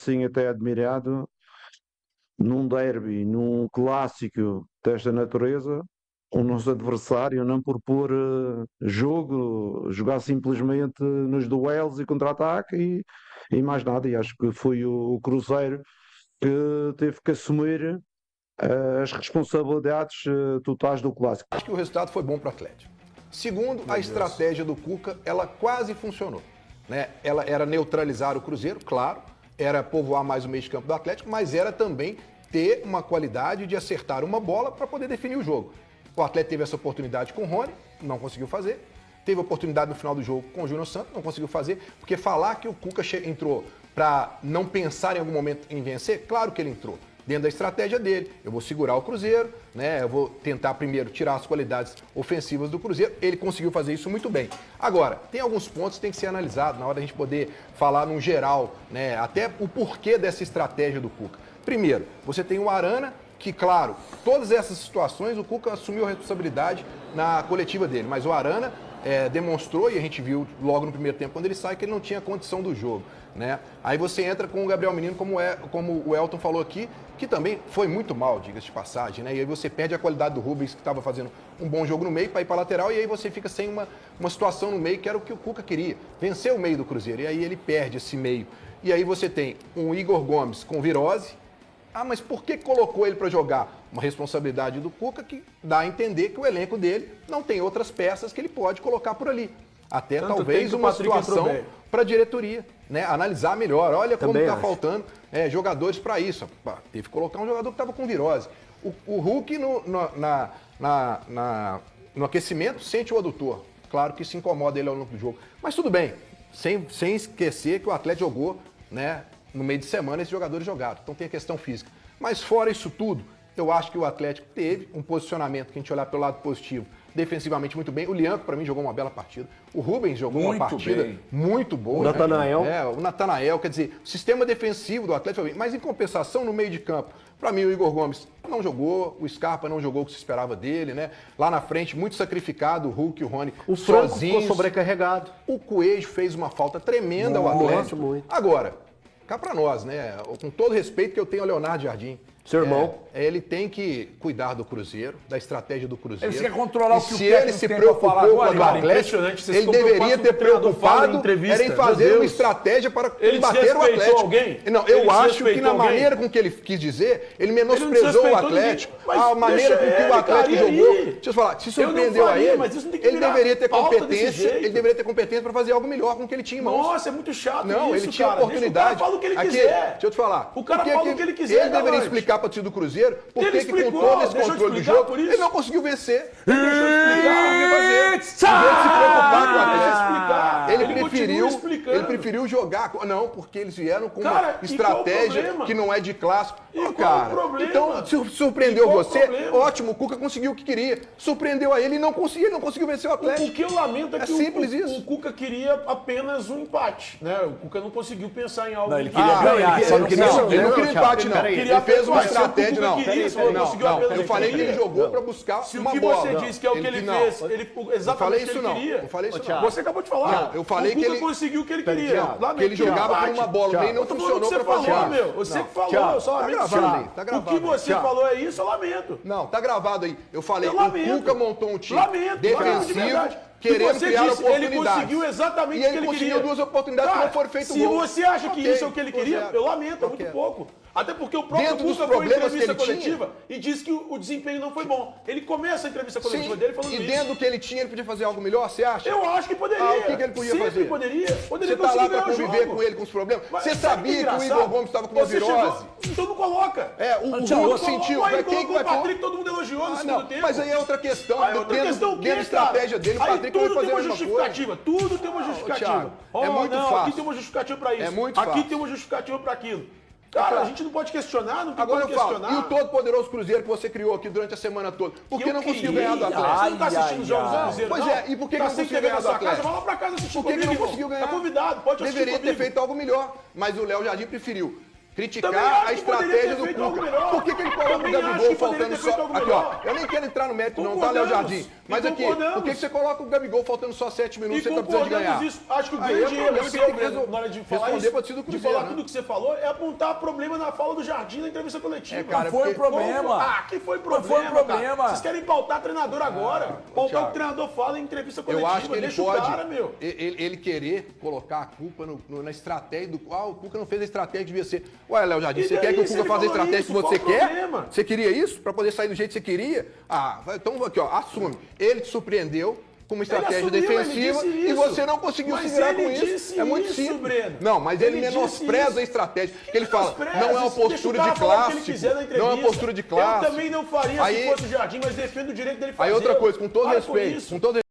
sim, até admirado num derby, num clássico desta natureza, o nosso adversário não propor jogo, jogar simplesmente nos duelos e contra-ataque e mais nada. E acho que foi o Cruzeiro que teve que assumir as responsabilidades totais do clássico. Acho que o resultado foi bom para o Atlético. Segundo, a estratégia do Cuca, ela quase funcionou. Né? Ela era neutralizar o Cruzeiro, claro, era povoar mais o meio de campo do Atlético, mas era também ter uma qualidade de acertar uma bola para poder definir o jogo. O Atlético teve essa oportunidade com o Rony, não conseguiu fazer. Teve a oportunidade no final do jogo com o Júnior Santos, não conseguiu fazer, porque falar que o Cuca entrou para não pensar em algum momento em vencer, claro que ele entrou. Dentro da estratégia dele, eu vou segurar o Cruzeiro, né? Eu vou tentar primeiro tirar as qualidades ofensivas do Cruzeiro. Ele conseguiu fazer isso muito bem. Agora, tem alguns pontos que tem que ser analisados na hora da gente poder falar num geral, né? Até o porquê dessa estratégia do Cuca. Primeiro, você tem o Arana, que, claro, todas essas situações o Cuca assumiu a responsabilidade na coletiva dele, mas o Arana demonstrou, e a gente viu logo no primeiro tempo, quando ele sai, que ele não tinha condição do jogo. Né? Aí você entra com o Gabriel Menino, como o Elton falou aqui, que também foi muito mal, diga-se de passagem, né? E aí você perde a qualidade do Rubens, que estava fazendo um bom jogo no meio, para ir para a lateral, e aí você fica sem uma situação no meio, que era o que o Cuca queria, vencer o meio do Cruzeiro, e aí ele perde esse meio. E aí você tem um Igor Gomes com virose. Ah, mas por que colocou ele para jogar? Uma responsabilidade do Cuca que dá a entender que o elenco dele não tem outras peças que ele pode colocar por ali. Até Tanto talvez uma situação para a diretoria, né? Analisar melhor. Olha como está faltando jogadores para isso. Teve que colocar um jogador que estava com virose. O Hulk no aquecimento sente o adutor. Claro que isso incomoda ele ao longo do jogo. Mas tudo bem, sem esquecer que o Atlético jogou, né? No meio de semana esses jogadores jogaram. Então tem a questão física. Mas fora isso tudo, eu acho que o Atlético teve um posicionamento que a gente olhar pelo lado positivo, defensivamente muito bem. O Lianco, para mim, jogou uma bela partida. O Rubens jogou uma partida muito boa. O Natanael. O Natanael, quer dizer, o sistema defensivo do Atlético foi bem. Mas em compensação, no meio de campo, para mim o Igor Gomes não jogou, o Scarpa não jogou o que se esperava dele, né? Lá na frente, muito sacrificado, o Hulk e o Rony o Franco ficou sobrecarregado. O Coelho fez uma falta tremenda ao Atlético. Agora, cá para nós, né? Com todo respeito que eu tenho ao Leonardo Jardim. Seu irmão. Ele tem que cuidar do Cruzeiro, da estratégia do Cruzeiro. Ele quer controlar o que se ele se preocupou com o Atlético, ele deveria ter preocupado em fazer uma estratégia para combater o Atlético. Alguém? Não, eu acho que na maneira com que ele quis dizer, ele menosprezou o Atlético. A maneira com que o Atlético jogou. Deixa eu falar, se surpreendeu a ele, ele deveria ter competência, para fazer algo melhor com o que ele tinha em mãos. Nossa, é muito chato isso, Não, ele tinha oportunidade. O cara fala o que ele quiser. Deixa eu te falar. O cara fala o que ele quiser. Ele deveria explicar para o time do Cruzeiro por que com todo esse controle do jogo ele não conseguiu vencer. Ele deixou de explicar o que fazer. Em vez de se preocupar com o Atlético, ele preferiu jogar. Não, porque eles vieram com uma estratégia que não é de clássico. Cara, então, se surpreendeu você, ótimo, o Cuca conseguiu o que queria. Surpreendeu a ele e não conseguiu vencer o Atlético. O que eu lamento é que simples o Cuca queria apenas um empate, né? O Cuca não conseguiu pensar em algo. Não, ele queria ganhar. Ele não queria empate, não. Ele fez uma estratégia, não. Eu falei que ele jogou para buscar uma bola. Se o que você disse que é o que ele fez, exatamente o que ele queria. Não falei isso não. Você acabou de falar. Eu falei que ele conseguiu o que ele queria. Que ele jogava por uma bola e não funcionou para fazer. Você que falou, eu só lamento. Tá gravado. O que você falou é isso, eu lamento. Não, tá gravado aí. Eu falei que o Cuca montou um time defensivo, querendo criar oportunidades. Ele conseguiu exatamente o que ele queria. E ele conseguiu duas oportunidades que não foram feitas gol. Se você acha que isso é o que ele queria, eu lamento, é muito pouco. Até porque o próprio Cuca foi em entrevista coletiva e disse que o desempenho não foi bom. Ele começa a entrevista coletiva dele falando isso. E dentro do que ele tinha, ele podia fazer algo melhor, você acha? Eu acho que poderia. O que ele podia fazer? Poderia você tá lá pra conviver com ele, com os problemas? Você sabia que o Igor Gomes estava com uma virose? Então não coloca. O Hulk sentiu. Quem que vai pôr? O Patrick todo mundo elogiou no segundo tempo. Mas aí é outra questão. Dentro da estratégia dele, o Patrick vai fazer a mesma coisa. Tudo tem uma justificativa. É muito fácil. Aqui tem uma justificativa pra isso. É muito fácil. Aqui tem uma justificativa pra aquilo. Cara, a gente não pode questionar, não tem Agora como eu falo, questionar. e o todo-poderoso Cruzeiro que você criou aqui durante a semana toda? Por que não conseguiu ganhar do Atlético? Você não tá assistindo os jogos do Cruzeiro, Pois é, e por que não conseguiu ganhar do Atlético? Vai lá pra casa assistir Por que não conseguiu ganhar? Tá convidado, pode assistir Deveria ter feito algo melhor, mas o Léo Jardim preferiu criticar Também acho a que poderia estratégia ter do feito algo Cuca. melhor. Por que ele coloca o Também acho Gabigol que poderia faltando ter feito só... algo Aqui, melhor. ó, eu nem quero entrar no mérito não, tá, Léo Concordamos. Jardim? Mas E aqui, concordamos. por que você coloca o Gabigol faltando só 7 minutos E e você tá precisando de ganhar? concordamos isso. Acho que o Aí grande é erro problema que seu, tem que Breno, na hora de falar responder isso, pra torcida do de Cruzeiro, falar né? tudo que você falou, é apontar problema na fala do Jardim na entrevista coletiva. É, cara, Não foi um problema. Ah, que foi problema, Não foi um problema. cara. Vocês querem pautar treinador agora. Pautar o Thiago, que o treinador fala em entrevista Eu coletiva. acho que ele Deixa pode, o cara, meu. ele querer colocar a culpa na estratégia do... Ah, o Cuca não fez a estratégia que devia ser. Ué, Léo Jardim, E você daí, quer que o se Cuca ele faça a falou estratégia isso, que você qual o quer? problema? Você queria isso? Pra poder sair do jeito que você queria? Ah, então aqui, ó, assume. Ele te surpreendeu com uma estratégia assumiu, ele defensiva disse e isso. você não conseguiu Mas se virar ele com isso. disse É muito isso, simples. Breno. Não, mas ele Ele disse menospreza isso. a estratégia. Porque ele fala, Menospreza, não é uma deixa o postura cara de falar o que ele clássico. quiser na Não é uma entrevista. postura de clássico. Eu também não faria Aí- se fosse o Jardim, mas defendo o direito dele fazer. Aí outra coisa, com todo Para respeito, isso. com todo